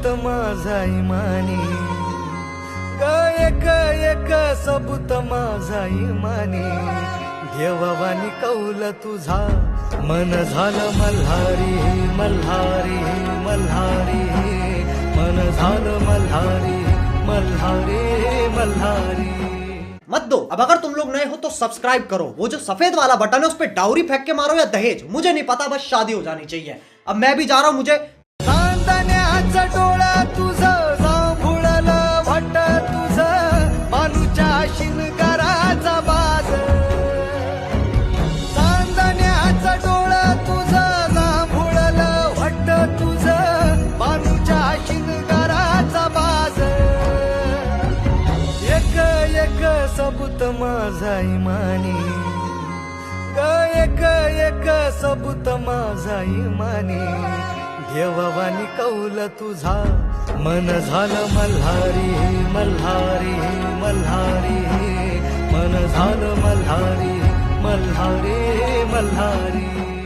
सबूत माझा इमानी ग एक एक सबूत माझा इमानी देवावानी कौल तुझा मन झालं मल्हारी मल्हारी मल्हारी मन झालं मल्हारी मल्हारी मल्हारी। मत दो। अब अगर तुम लोग नए हो तो सब्सक्राइब करो, वो जो सफेद वाला बटन है उस पे डाउरी फेंक के मारो या दहेज, मुझे नहीं पता, बस शादी हो जानी चाहिए। अब मैं भी जा रहा हूं, मुझे चांदण्याचा डोळा तुझं जांभुळलं वाट तुझं मानूच्या शिनगाराचा बाज चांदण्याचा डोळा तुझं जांभुळलं वाट तुझं मानूच्या शिनगाराचा बाज एक एक सबूत माझा इमानी ग एक एक सबूत माझा इमानी देवावानी कौल तुझा मन झालं मल्हारी मल्हारी मल्हारी मन झालं मल्हारी मल्हारी मल्हारी।